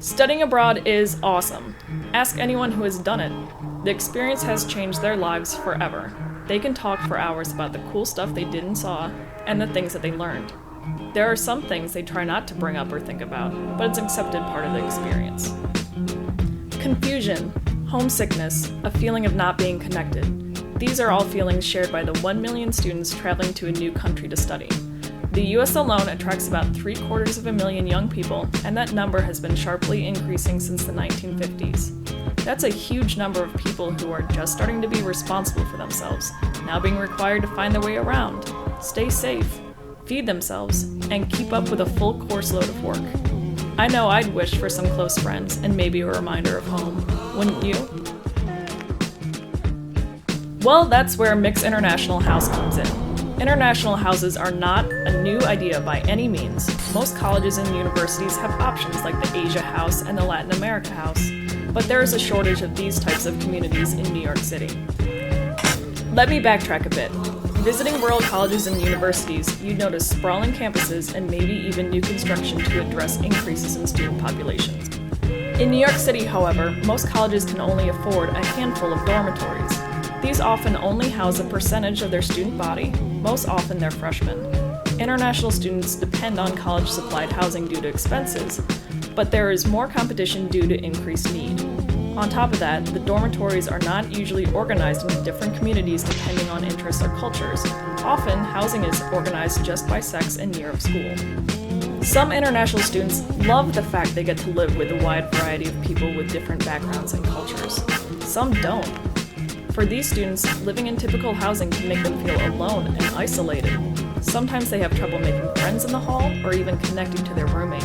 Studying abroad is awesome. Ask anyone who has done it. The experience has changed their lives forever. They can talk for hours about the cool stuff they did and saw, and the things that they learned. There are some things they try not to bring up or think about, but it's an accepted part of the experience. Confusion, homesickness, a feeling of not being connected. These are all feelings shared by the 1 million students traveling to a new country to study. The US alone attracts about 750,000 young people, and that number has been sharply increasing since the 1950s. That's a huge number of people who are just starting to be responsible for themselves, now being required to find their way around, stay safe, feed themselves, and keep up with a full course load of work. I know I'd wish for some close friends and maybe a reminder of home, wouldn't you? Well, that's where Mix International House comes in. International houses are not a new idea by any means. Most colleges and universities have options like the Asia House and the Latin America House, but there is a shortage of these types of communities in New York City. Let me backtrack a bit. Visiting rural colleges and universities, you'd notice sprawling campuses and maybe even new construction to address increases in student populations. In New York City, however, most colleges can only afford a handful of dormitories. These often only house a percentage of their student body, most often they're freshmen. International students depend on college-supplied housing due to expenses, but there is more competition due to increased need. On top of that, the dormitories are not usually organized into different communities depending on interests or cultures. Often, housing is organized just by sex and year of school. Some international students love the fact they get to live with a wide variety of people with different backgrounds and cultures. Some don't. For these students, living in typical housing can make them feel alone and isolated. Sometimes they have trouble making friends in the hall or even connecting to their roommate.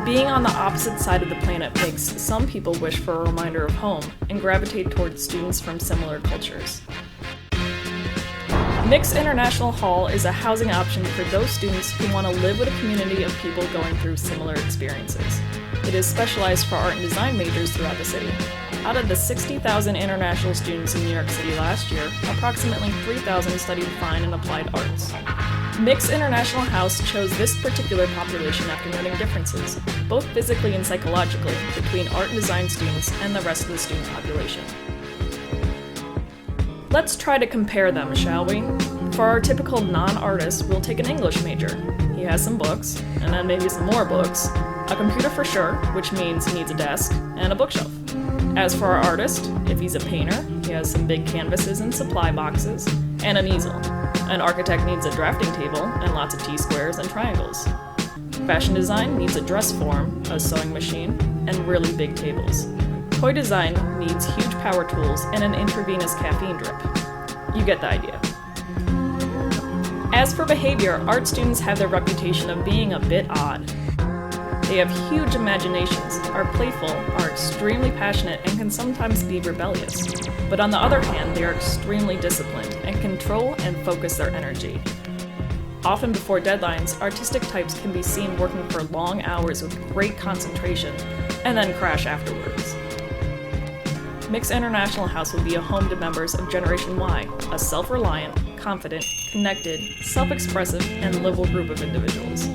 Being on the opposite side of the planet makes some people wish for a reminder of home and gravitate towards students from similar cultures. Mix International Hall is a housing option for those students who want to live with a community of people going through similar experiences. It is specialized for art and design majors throughout the city. Out of the 60,000 international students in New York City last year, approximately 3,000 studied fine and applied arts. Mix International House chose this particular population after noting differences, both physically and psychologically, between art and design students and the rest of the student population. Let's try to compare them, shall we? For our typical non-artist, we'll take an English major. He has some books, and then maybe some more books, a computer for sure, which means he needs a desk, and a bookshelf. As for our artist, if he's a painter, he has some big canvases and supply boxes, and an easel. An architect needs a drafting table and lots of T-squares and triangles. Fashion design needs a dress form, a sewing machine, and really big tables. Toy design needs huge power tools and an intravenous caffeine drip. You get the idea. As for behavior, art students have the reputation of being a bit odd. They have huge imaginations, are playful, are extremely passionate, and can sometimes be rebellious. But on the other hand, they are extremely disciplined and control and focus their energy. Often before deadlines, artistic types can be seen working for long hours with great concentration, and then crash afterwards. Mix International House will be a home to members of Generation Y, a self-reliant, confident, connected, self-expressive, and livable group of individuals.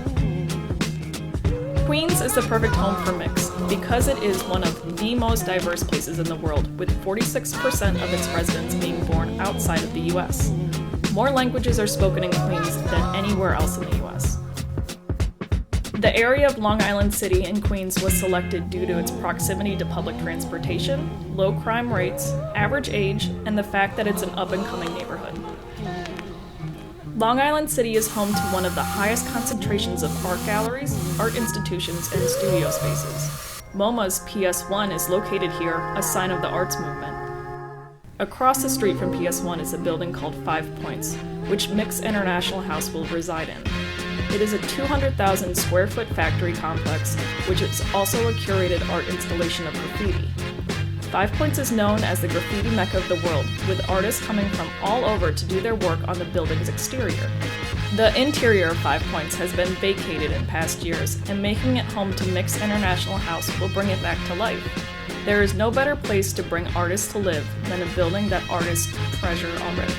Queens is the perfect home for Mix because it is one of the most diverse places in the world, with 46% of its residents being born outside of the US. More languages are spoken in Queens than anywhere else in the US. The area of Long Island City in Queens was selected due to its proximity to public transportation, low crime rates, average age, and the fact that it's an up-and-coming neighborhood. Long Island City is home to one of the highest concentrations of art galleries, art institutions, and studio spaces. MoMA's PS1 is located here, a sign of the arts movement. Across the street from PS1 is a building called 5 Points, which Mix International House will reside in. It is a 200,000 square foot factory complex, which is also a curated art installation of graffiti. 5 Points is known as the graffiti mecca of the world, with artists coming from all over to do their work on the building's exterior. The interior of 5 Points has been vacated in past years, and making it home to Mix International House will bring it back to life. There is no better place to bring artists to live than a building that artists treasure already.